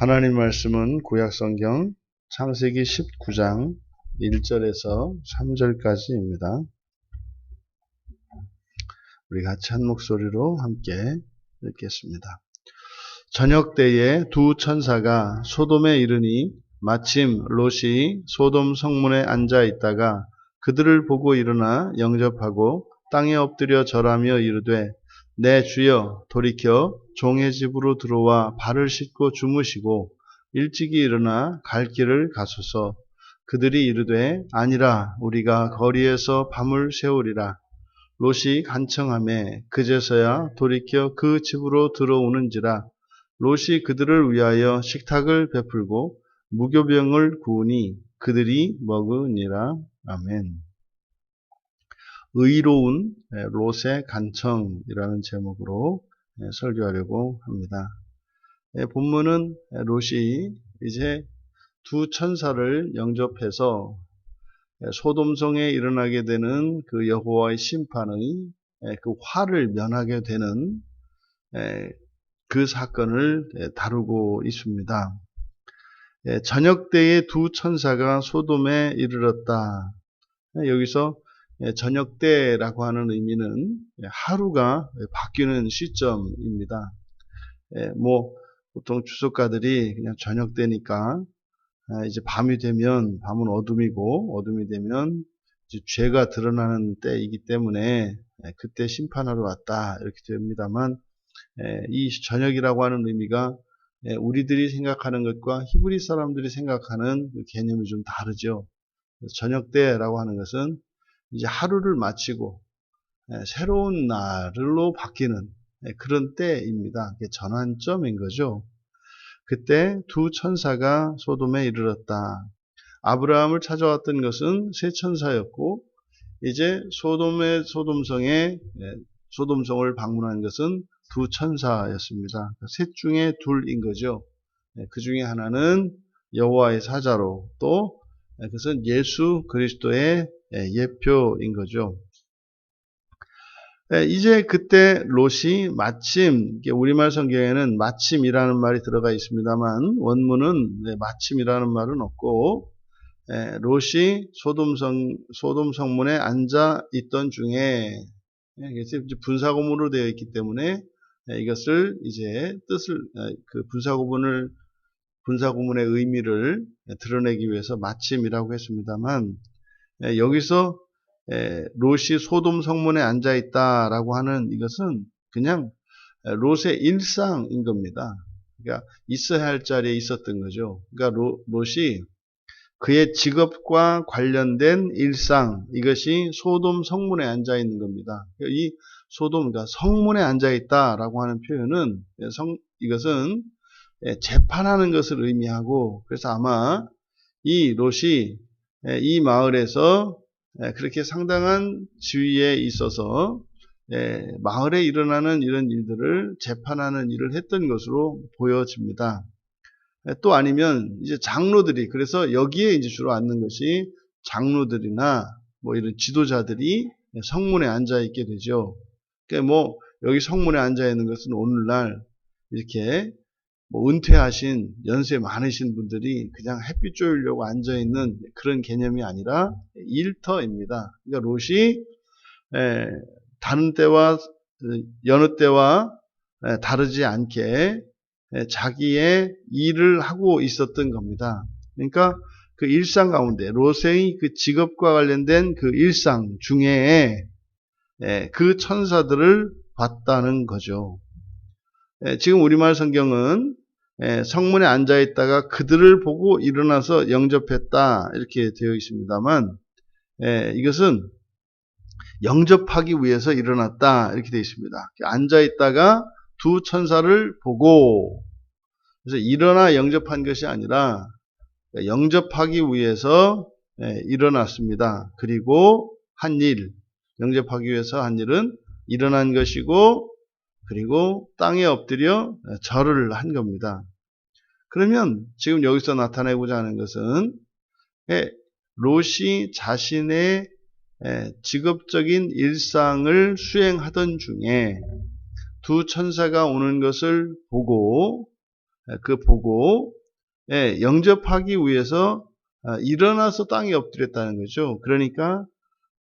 하나님 말씀은 구약성경 창세기 19장 1절에서 3절까지입니다. 우리 같이 한 목소리로 함께 읽겠습니다. 저녁 때에 두 천사가 소돔에 이르니 마침 롯이 소돔 성문에 앉아 있다가 그들을 보고 일어나 영접하고 땅에 엎드려 절하며 이르되 내 주여 돌이켜 종의 집으로 들어와 발을 씻고 주무시고 일찍이 일어나 갈 길을 가소서. 그들이 이르되 아니라 우리가 거리에서 밤을 새우리라. 롯이 간청하매 그제서야 돌이켜 그 집으로 들어오는지라. 롯이 그들을 위하여 식탁을 베풀고 무교병을 구우니 그들이 먹으니라. 아멘. 의로운 롯의 간청이라는 제목으로 설교하려고 합니다. 본문은 롯이 이제 두 천사를 영접해서 소돔성에 일어나게 되는 그 여호와의 심판의 그 화를 면하게 되는 그 사건을 다루고 있습니다. 저녁 때에 두 천사가 소돔에 이르렀다. 여기서 저녁 때라고 하는 의미는 하루가 바뀌는 시점입니다. 보통 주석가들이 그냥 저녁 때니까 이제 밤이 되면 밤은 어둠이고 어둠이 되면 이제 죄가 드러나는 때이기 때문에 그때 심판하러 왔다 이렇게 됩니다만 이 저녁이라고 하는 의미가 우리들이 생각하는 것과 히브리 사람들이 생각하는 그 개념이 좀 다르죠. 저녁 때라고 하는 것은 이제 하루를 마치고 새로운 날로 바뀌는 그런 때입니다. 전환점인 거죠. 그때 두 천사가 소돔에 이르렀다. 아브라함을 찾아왔던 것은 세 천사였고 이제 소돔성을 방문한 것은 두 천사였습니다. 셋 중에 둘인 거죠. 그 중에 하나는 여호와의 사자로 또 그것은 예수 그리스도의 예표인 거죠. 이제 그때 롯이 마침, 우리말 성경에는 마침이라는 말이 들어가 있습니다만 원문은 마침이라는 말은 없고 롯이 소돔 성문에 앉아 있던 중에 분사구문으로 되어 있기 때문에 이것을 이제 그 분사구문의 의미를 드러내기 위해서 마침이라고 했습니다만 여기서 롯이 소돔 성문에 앉아 있다라고 하는 이것은 그냥 롯의 일상인 겁니다. 그러니까 있어야 할 자리에 있었던 거죠. 그러니까 롯이 그의 직업과 관련된 일상, 이것이 소돔 성문에 앉아 있는 겁니다. 이 소돔, 그러니까 성문에 앉아 있다라고 하는 표현은 이것은 재판하는 것을 의미하고, 그래서 아마 이 롯이 이 마을에서 그렇게 상당한 지위에 있어서 마을에 일어나는 이런 일들을 재판하는 일을 했던 것으로 보여집니다. 또 아니면 이제 장로들이, 그래서 여기에 이제 주로 앉는 것이 장로들이나 이런 지도자들이 성문에 앉아 있게 되죠. 그러니까 여기 성문에 앉아 있는 것은 오늘날 이렇게 은퇴하신 연세 많으신 분들이 그냥 햇빛 쬐려고 앉아 있는 그런 개념이 아니라 일터입니다. 그러니까 롯이 다른 때와 여느 때와 다르지 않게 자기의 일을 하고 있었던 겁니다. 그러니까 그 일상 가운데 롯의 그 직업과 관련된 그 일상 중에 그 천사들을 봤다는 거죠. 지금 우리말 성경은 성문에 앉아 있다가 그들을 보고 일어나서 영접했다 이렇게 되어 있습니다만 이것은 영접하기 위해서 일어났다 이렇게 되어 있습니다. 앉아 있다가 두 천사를 보고, 그래서 일어나 영접한 것이 아니라 영접하기 위해서 일어났습니다. 그리고 한 일, 영접하기 위해서 한 일은 일어난 것이고 그리고 땅에 엎드려 절을 한 겁니다. 그러면 지금 여기서 나타내고자 하는 것은 롯이 자신의 직업적인 일상을 수행하던 중에 두 천사가 오는 것을 보고 그 보고 영접하기 위해서 일어나서 땅에 엎드렸다는 거죠. 그러니까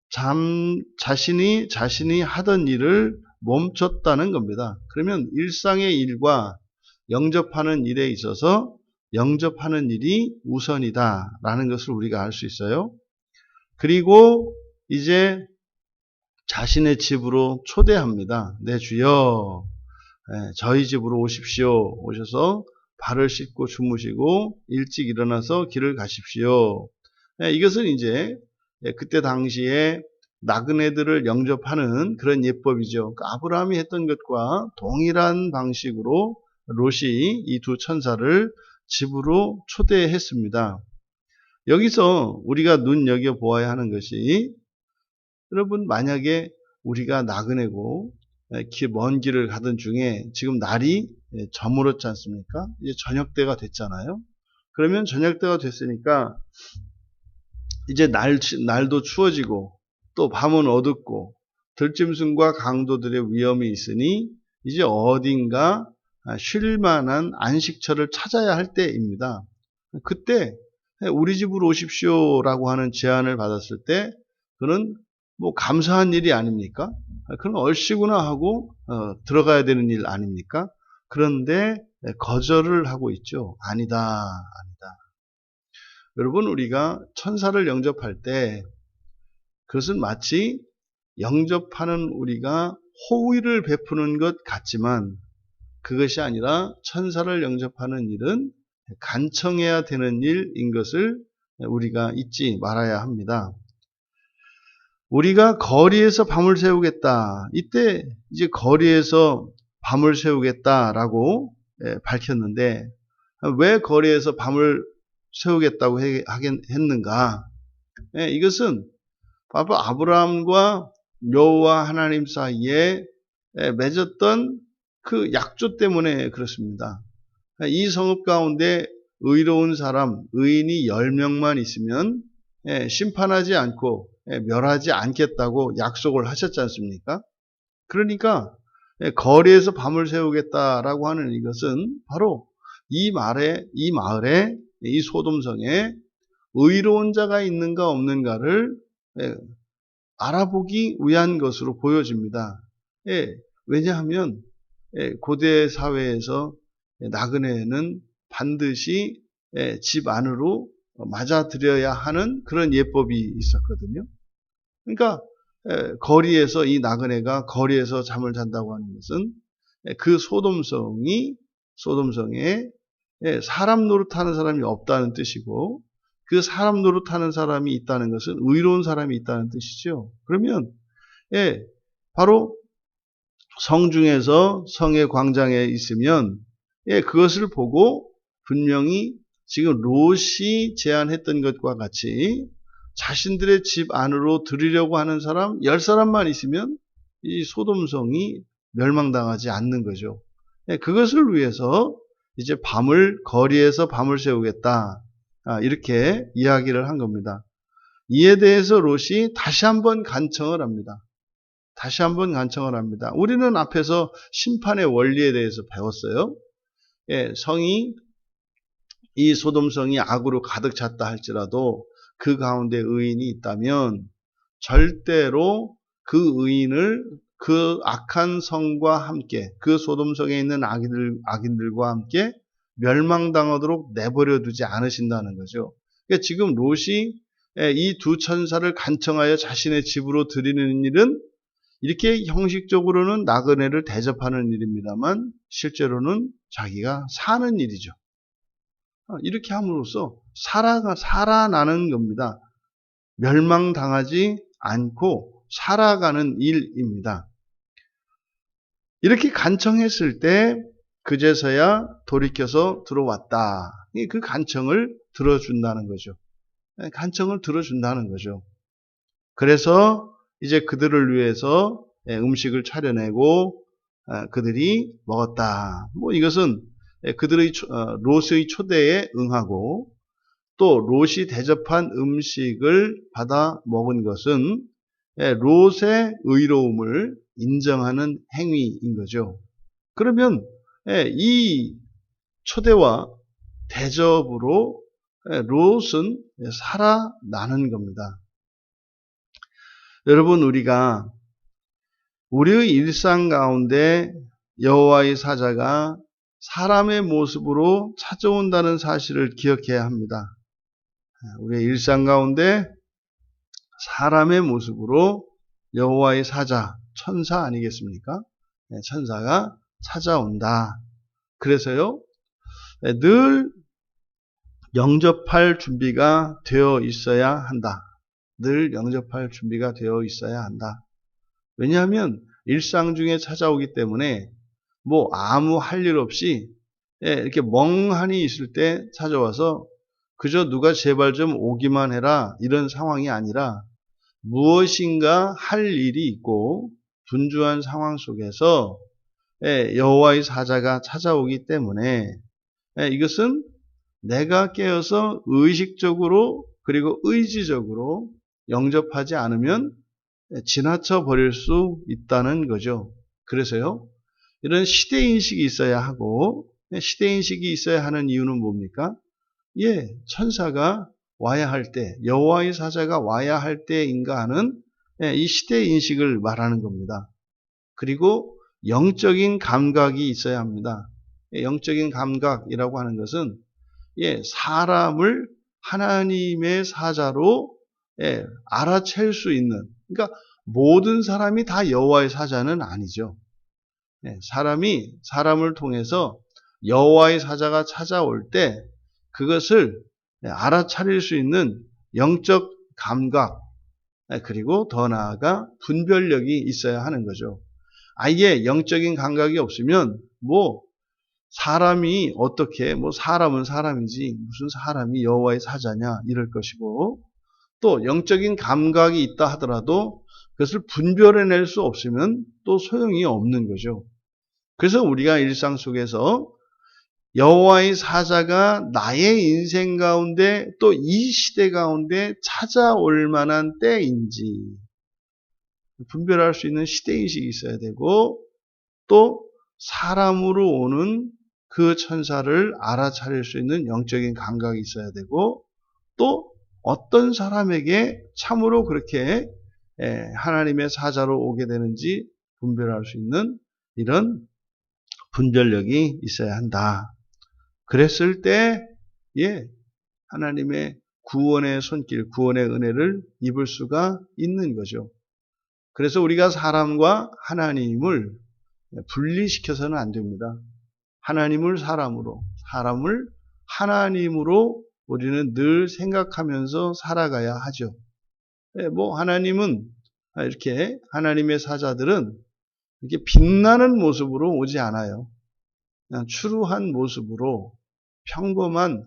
자신이 하던 일을 멈췄다는 겁니다. 그러면 일상의 일과 영접하는 일에 있어서 영접하는 일이 우선이다라는 것을 우리가 알 수 있어요. 그리고 이제 자신의 집으로 초대합니다. 내 주여, 저희 집으로 오십시오. 오셔서 발을 씻고 주무시고 일찍 일어나서 길을 가십시오. 이것은 이제 그때 당시에 나그네들을 영접하는 그런 예법이죠. 아브라함이 했던 것과 동일한 방식으로 롯이 이 두 천사를 집으로 초대했습니다. 여기서 우리가 눈여겨보아야 하는 것이, 여러분, 만약에 우리가 나그네고 먼 길을 가던 중에 지금 날이 저물었지 않습니까? 이제 저녁때가 됐잖아요. 그러면 저녁때가 됐으니까 이제 날도 추워지고 또 밤은 어둡고 들짐승과 강도들의 위험이 있으니 이제 어딘가 쉴 만한 안식처를 찾아야 할 때입니다. 그때 우리 집으로 오십시오라고 하는 제안을 받았을 때 그는 뭐 감사한 일이 아닙니까? 그럼 얼씨구나 하고 들어가야 되는 일 아닙니까? 그런데 거절을 하고 있죠. 아니다. 여러분, 우리가 천사를 영접할 때 그것은 마치 영접하는 우리가 호의를 베푸는 것 같지만 그것이 아니라 천사를 영접하는 일은 간청해야 되는 일인 것을 우리가 잊지 말아야 합니다. 우리가 거리에서 밤을 새우겠다. 이때 이제 거리에서 밤을 새우겠다라고 밝혔는데 왜 거리에서 밤을 세우겠다고 했는가? 이것은 바로 아브라함과 여호와 하나님 사이에 맺었던 그 약조 때문에 그렇습니다. 이 성읍 가운데 의로운 사람, 의인이 10명만 있으면 심판하지 않고 멸하지 않겠다고 약속을 하셨지 않습니까? 그러니까 거리에서 밤을 새우겠다라고 하는 이것은 바로 이 마을에 이 소돔성에 의로운 자가 있는가 없는가를 알아보기 위한 것으로 보여집니다. 왜냐하면 고대 사회에서 나그네는 반드시 집 안으로 맞아들여야 하는 그런 예법이 있었거든요. 그러니까 거리에서 이 나그네가 거리에서 잠을 잔다고 하는 것은 그 소돔성에 사람 노릇하는 사람이 없다는 뜻이고 그 사람 노릇하는 사람이 있다는 것은 의로운 사람이 있다는 뜻이죠. 그러면 바로 성중에서 성의 광장에 있으면 그것을 보고 분명히 지금 롯이 제안했던 것과 같이 자신들의 집 안으로 들이려고 하는 사람 10사람만 있으면 이 소돔성이 멸망당하지 않는 거죠. 그것을 위해서 이제 거리에서 밤을 새우겠다. 이렇게 이야기를 한 겁니다. 이에 대해서 롯이 다시 한번 간청을 합니다. 우리는 앞에서 심판의 원리에 대해서 배웠어요. 이 소돔성이 악으로 가득 찼다 할지라도 그 가운데 의인이 있다면 절대로 그 의인을 그 악한 성과 함께 그 소돔성에 있는 악인들과 함께 멸망당하도록 내버려 두지 않으신다는 거죠. 그러니까 지금 롯이 이 두 천사를 간청하여 자신의 집으로 들이는 일은 이렇게 형식적으로는 나그네를 대접하는 일입니다만 실제로는 자기가 사는 일이죠. 이렇게 함으로써 살아나는 겁니다. 멸망당하지 않고 살아가는 일입니다. 이렇게 간청했을 때 그제서야 돌이켜서 들어왔다. 그 간청을 들어준다는 거죠. 그래서 이제 그들을 위해서 음식을 차려내고 그들이 먹었다. 이것은 롯의 초대에 응하고 또 롯이 대접한 음식을 받아 먹은 것은 롯의 의로움을 인정하는 행위인 거죠. 그러면 이 초대와 대접으로 롯은 살아나는 겁니다. 여러분, 우리가 우리의 일상 가운데 여호와의 사자가 사람의 모습으로 찾아온다는 사실을 기억해야 합니다. 우리의 일상 가운데 사람의 모습으로 여호와의 사자, 천사 아니겠습니까? 천사가 찾아온다. 그래서요, 늘 영접할 준비가 되어 있어야 한다. 늘 영접할 준비가 되어 있어야 한다. 왜냐하면 일상 중에 찾아오기 때문에 뭐 아무 할 일 없이 이렇게 멍하니 있을 때 찾아와서 그저 누가 제발 좀 오기만 해라 이런 상황이 아니라 무엇인가 할 일이 있고 분주한 상황 속에서 여호와의 사자가 찾아오기 때문에 이것은 내가 깨어서 의식적으로 그리고 의지적으로 영접하지 않으면 지나쳐 버릴 수 있다는 거죠. 그래서요, 이런 시대인식이 있어야 하고, 시대인식이 있어야 하는 이유는 뭡니까? 천사가 와야 할 때, 여호와의 사자가 와야 할 때인가 하는 이 시대인식을 말하는 겁니다. 그리고 영적인 감각이 있어야 합니다. 영적인 감각이라고 하는 것은 사람을 하나님의 사자로 알아챌 수 있는, 그러니까 모든 사람이 다 여호와의 사자는 아니죠. 사람이 사람을 통해서 여호와의 사자가 찾아올 때 그것을 알아차릴 수 있는 영적 감각, 그리고 더 나아가 분별력이 있어야 하는 거죠. 아예 영적인 감각이 없으면 사람이 어떻게 사람은 사람이지 무슨 사람이 여호와의 사자냐 이럴 것이고, 또 영적인 감각이 있다 하더라도 그것을 분별해낼 수 없으면 또 소용이 없는 거죠. 그래서 우리가 일상 속에서 여호와의 사자가 나의 인생 가운데 또 이 시대 가운데 찾아올 만한 때인지 분별할 수 있는 시대인식이 있어야 되고, 또 사람으로 오는 그 천사를 알아차릴 수 있는 영적인 감각이 있어야 되고, 또 어떤 사람에게 참으로 그렇게 하나님의 사자로 오게 되는지 분별할 수 있는 이런 분별력이 있어야 한다. 그랬을 때 하나님의 구원의 손길, 구원의 은혜를 입을 수가 있는 거죠. 그래서 우리가 사람과 하나님을 분리시켜서는 안 됩니다. 하나님을 사람으로, 사람을 하나님으로 우리는 늘 생각하면서 살아가야 하죠. 하나님은 이렇게 하나님의 사자들은 이렇게 빛나는 모습으로 오지 않아요. 그냥 추루한 모습으로 평범한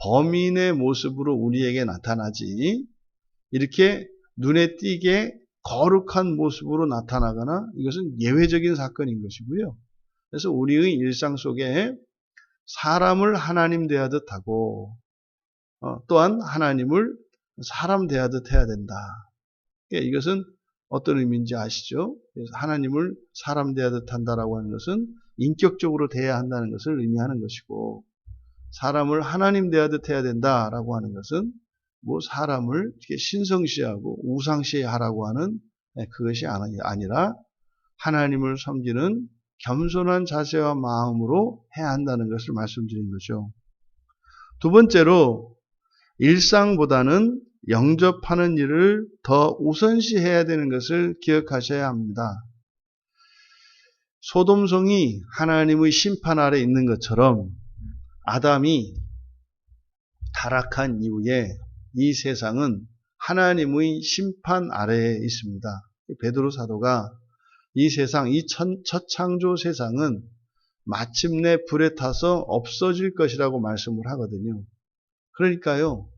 범인의 모습으로 우리에게 나타나지, 이렇게 눈에 띄게 거룩한 모습으로 나타나거나 이것은 예외적인 사건인 것이고요. 그래서 우리의 일상 속에 사람을 하나님 대하듯 하고 또한 하나님을 사람 대하듯 해야 된다. 이것은 어떤 의미인지 아시죠? 그래서 하나님을 사람 대하듯 한다라고 하는 것은 인격적으로 대해야 한다는 것을 의미하는 것이고, 사람을 하나님 대하듯 해야 된다라고 하는 것은 사람을 이렇게 신성시하고 우상시하라고 하는 그것이 아니라 하나님을 섬기는 겸손한 자세와 마음으로 해야 한다는 것을 말씀드린 거죠. 두 번째로, 일상보다는 영접하는 일을 더 우선시해야 되는 것을 기억하셔야 합니다. 소돔성이 하나님의 심판 아래 있는 것처럼 아담이 타락한 이후에 이 세상은 하나님의 심판 아래에 있습니다. 베드로 사도가 이 세상, 이 첫 창조 세상은 마침내 불에 타서 없어질 것이라고 말씀을 하거든요. 그러니까요,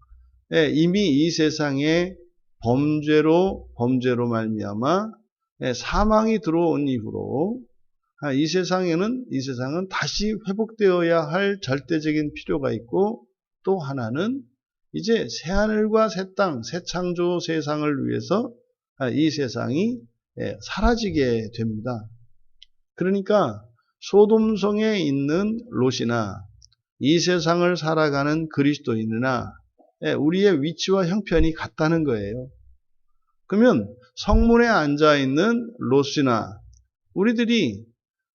이미 이 세상에 범죄로 말미암아 사망이 들어온 이후로 이 세상은 다시 회복되어야 할 절대적인 필요가 있고, 또 하나는 이제 새하늘과 새 땅, 새 창조 세상을 위해서 이 세상이 사라지게 됩니다. 그러니까 소돔성에 있는 롯이나 이 세상을 살아가는 그리스도인이나 우리의 위치와 형편이 같다는 거예요. 그러면 성문에 앉아있는 롯이나 우리들이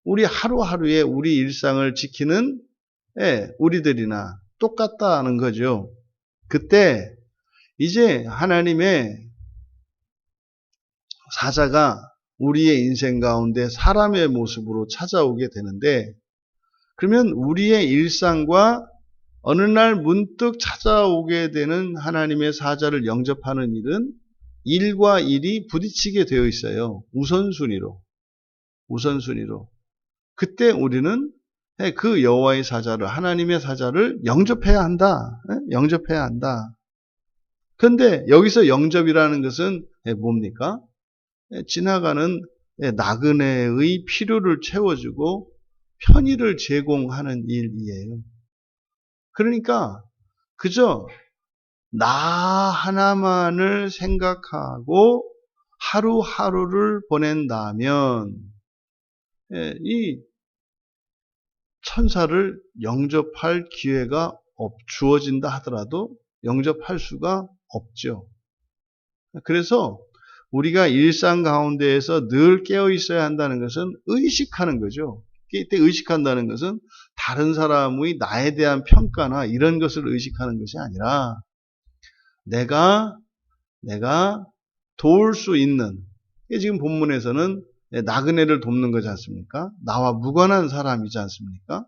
우리 하루하루의 우리 일상을 지키는 우리들이나 똑같다는 거죠. 그때 이제 하나님의 사자가 우리의 인생 가운데 사람의 모습으로 찾아오게 되는데, 그러면 우리의 일상과 어느 날 문득 찾아오게 되는 하나님의 사자를 영접하는 일은 일과 일이 부딪히게 되어 있어요. 우선순위로. 그때 우리는 그 여호와의 사자를, 하나님의 사자를 영접해야 한다. 영접해야 한다. 그런데 여기서 영접이라는 것은 뭡니까? 지나가는 나그네의 필요를 채워주고 편의를 제공하는 일이에요. 그러니까 그저 나 하나만을 생각하고 하루하루를 보낸다면 이 천사를 영접할 기회가 주어진다 하더라도 영접할 수가 없죠. 그래서 우리가 일상 가운데에서 늘 깨어 있어야 한다는 것은 의식하는 거죠. 이때 의식한다는 것은 다른 사람의 나에 대한 평가나 이런 것을 의식하는 것이 아니라 내가 도울 수 있는, 지금 본문에서는 나그네를 돕는 거지 않습니까? 나와 무관한 사람이지 않습니까?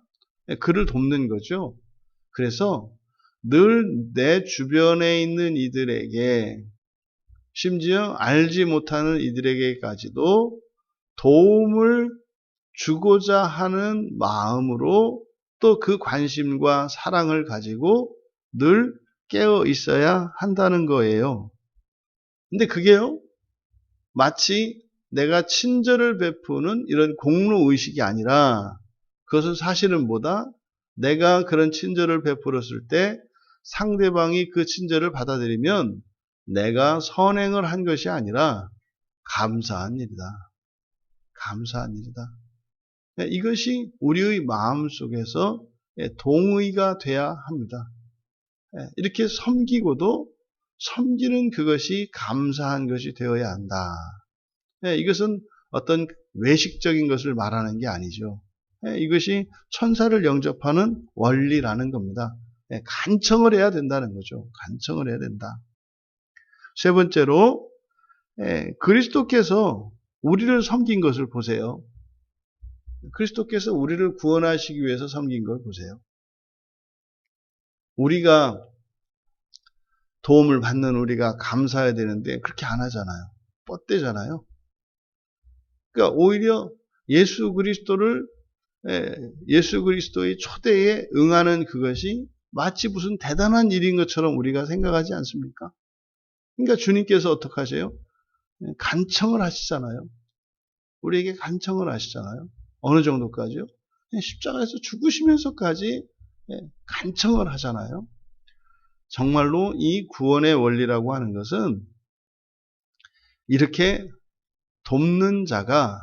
그를 돕는 거죠. 그래서 늘 내 주변에 있는 이들에게, 심지어 알지 못하는 이들에게까지도 도움을 주고자 하는 마음으로 또 그 관심과 사랑을 가지고 늘 깨어 있어야 한다는 거예요. 근데 그게요, 마치 내가 친절을 베푸는 이런 공로의식이 아니라, 그것은 사실은 뭐다? 내가 그런 친절을 베풀었을 때 상대방이 그 친절을 받아들이면 내가 선행을 한 것이 아니라 감사한 일이다. 감사한 일이다. 이것이 우리의 마음속에서 동의가 돼야 합니다. 이렇게 섬기고도 섬기는 그것이 감사한 것이 되어야 한다. 이것은 어떤 외식적인 것을 말하는 게 아니죠. 이것이 천사를 영접하는 원리라는 겁니다. 간청을 해야 된다는 거죠. 간청을 해야 된다. 세 번째로 그리스도께서 우리를 섬긴 것을 보세요. 그리스도께서 우리를 구원하시기 위해서 섬긴 걸 보세요. 우리가 도움을 받는 우리가 감사해야 되는데 그렇게 안 하잖아요. 뻗대잖아요. 그러니까 오히려 예수 그리스도의 초대에 응하는 그것이 마치 무슨 대단한 일인 것처럼 우리가 생각하지 않습니까? 그러니까 주님께서 어떻게 하세요? 간청을 하시잖아요. 우리에게 간청을 하시잖아요. 어느 정도까지요? 십자가에서 죽으시면서까지 간청을 하잖아요. 정말로 이 구원의 원리라고 하는 것은 이렇게 돕는 자가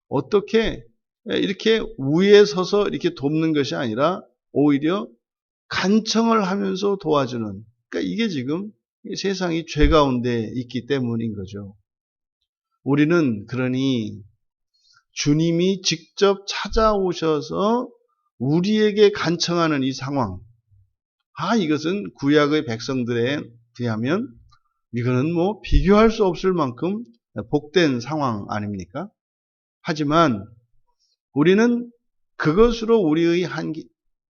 어떻게 이렇게 위에 서서 이렇게 돕는 것이 아니라 오히려 간청을 하면서 도와주는, 그러니까 이게 지금 세상이 죄 가운데 있기 때문인 거죠. 우리는 그러니 주님이 직접 찾아오셔서 우리에게 간청하는 이 상황, 이것은 구약의 백성들에 비하면 이거는 뭐 비교할 수 없을 만큼 복된 상황 아닙니까? 하지만 우리는 그것으로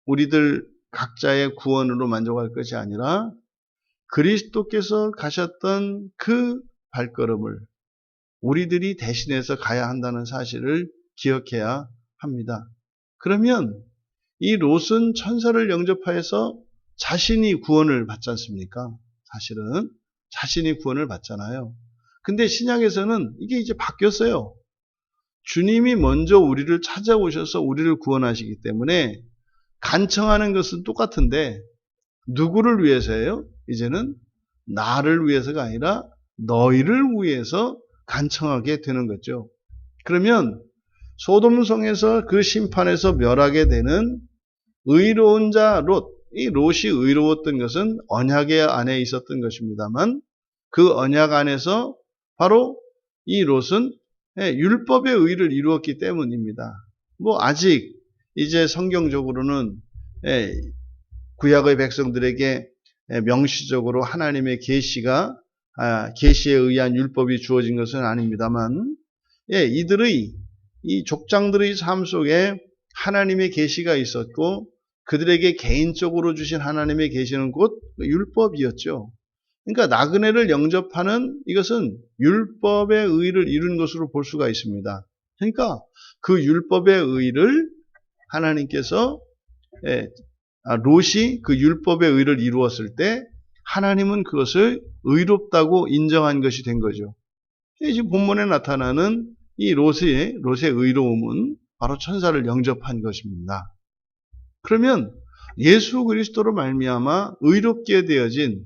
우리들 각자의 구원으로 만족할 것이 아니라 그리스도께서 가셨던 그 발걸음을 우리들이 대신해서 가야 한다는 사실을 기억해야 합니다. 그러면 이 롯은 천사를 영접하여서 자신이 구원을 받지 않습니까? 사실은 자신이 구원을 받잖아요. 근데 신약에서는 이게 이제 바뀌었어요. 주님이 먼저 우리를 찾아오셔서 우리를 구원하시기 때문에 간청하는 것은 똑같은데 누구를 위해서예요? 이제는 나를 위해서가 아니라 너희를 위해서 간청하게 되는 거죠. 그러면 소돔성에서 그 심판에서 멸하게 되는 의로운 자 롯, 이 롯이 의로웠던 것은 언약의 안에 있었던 것입니다만 그 언약 안에서 바로 이 롯은 율법의 의를 이루었기 때문입니다. 아직 이제 성경적으로는 구약의 백성들에게 명시적으로 하나님의 계시에 의한 율법이 주어진 것은 아닙니다만 이들의 이 족장들의 삶 속에 하나님의 계시가 있었고 그들에게 개인적으로 주신 하나님의 계시는 곧 율법이었죠. 그러니까 나그네를 영접하는 이것은 율법의 의를 이룬 것으로 볼 수가 있습니다. 그러니까 그 율법의 의를 하나님께서 롯이 그 율법의 의를 이루었을 때 하나님은 그것을 의롭다고 인정한 것이 된 거죠. 지금 본문에 나타나는 이 롯의 의로움은 바로 천사를 영접한 것입니다. 그러면 예수 그리스도로 말미암아 의롭게 되어진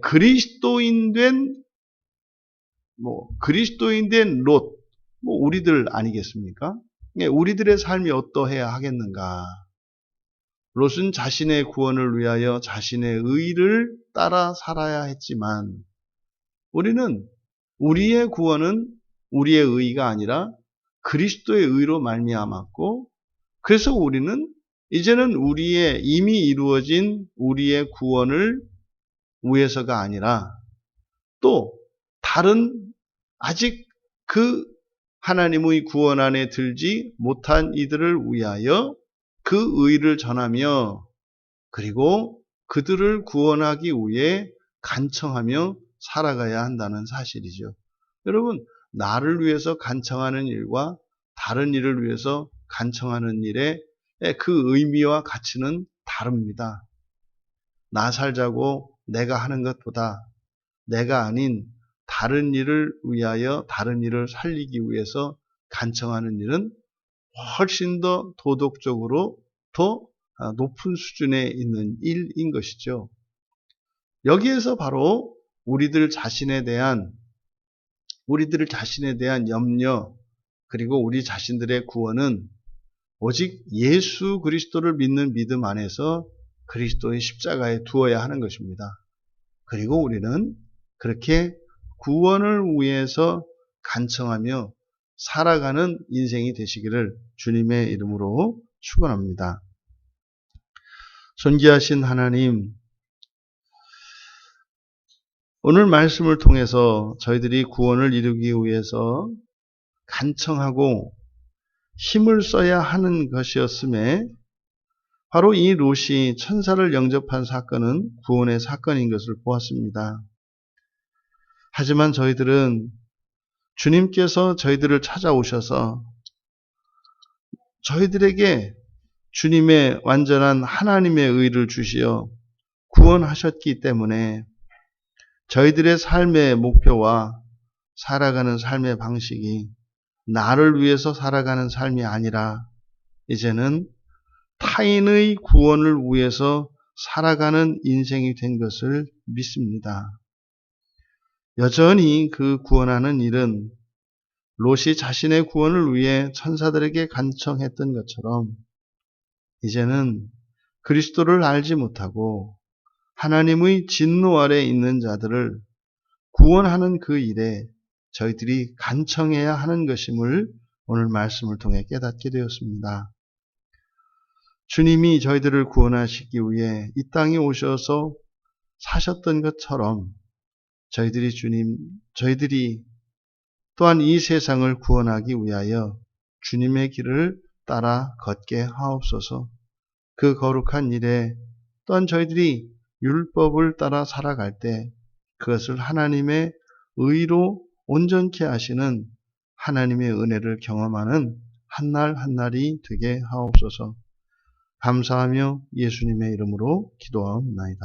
그리스도인 된 롯, 우리들 아니겠습니까? 우리들의 삶이 어떠해야 하겠는가? 롯은 자신의 구원을 위하여 자신의 의를 따라 살아야 했지만 우리의 구원은 우리의 의가 아니라 그리스도의 의로 말미암았고 그래서 우리는 이제는 우리의 이미 이루어진 우리의 구원을 위해서가 아니라 또 다른 아직 그 하나님의 구원 안에 들지 못한 이들을 위하여 그 의를 전하며 그리고 그들을 구원하기 위해 간청하며 살아가야 한다는 사실이죠. 여러분, 나를 위해서 간청하는 일과 다른 일을 위해서 간청하는 일의 그 의미와 가치는 다릅니다. 나 살자고 내가 하는 것보다 내가 아닌 다른 일을 위하여 다른 일을 살리기 위해서 간청하는 일은 훨씬 더 도덕적으로 더 높은 수준에 있는 일인 것이죠. 여기에서 바로 우리들 자신에 대한 염려 그리고 우리 자신들의 구원은 오직 예수 그리스도를 믿는 믿음 안에서 그리스도의 십자가에 두어야 하는 것입니다. 그리고 우리는 그렇게 구원을 위해서 간청하며 살아가는 인생이 되시기를 주님의 이름으로 축원합니다. 존귀하신 하나님, 오늘 말씀을 통해서 저희들이 구원을 이루기 위해서 간청하고 힘을 써야 하는 것이었음에 바로 이 롯이 천사를 영접한 사건은 구원의 사건인 것을 보았습니다. 하지만 저희들은 주님께서 저희들을 찾아오셔서 저희들에게 주님의 완전한 하나님의 의를 주시어 구원하셨기 때문에 저희들의 삶의 목표와 살아가는 삶의 방식이 나를 위해서 살아가는 삶이 아니라 이제는 타인의 구원을 위해서 살아가는 인생이 된 것을 믿습니다. 여전히 그 구원하는 일은 롯이 자신의 구원을 위해 천사들에게 간청했던 것처럼 이제는 그리스도를 알지 못하고 하나님의 진노 아래 있는 자들을 구원하는 그 일에 저희들이 간청해야 하는 것임을 오늘 말씀을 통해 깨닫게 되었습니다. 주님이 저희들을 구원하시기 위해 이 땅에 오셔서 사셨던 것처럼 저희들이 또한 이 세상을 구원하기 위하여 주님의 길을 따라 걷게 하옵소서. 그 거룩한 일에 또한 저희들이 율법을 따라 살아갈 때 그것을 하나님의 의로 온전케 하시는 하나님의 은혜를 경험하는 한날 한날이 되게 하옵소서. 감사하며 예수님의 이름으로 기도하옵나이다.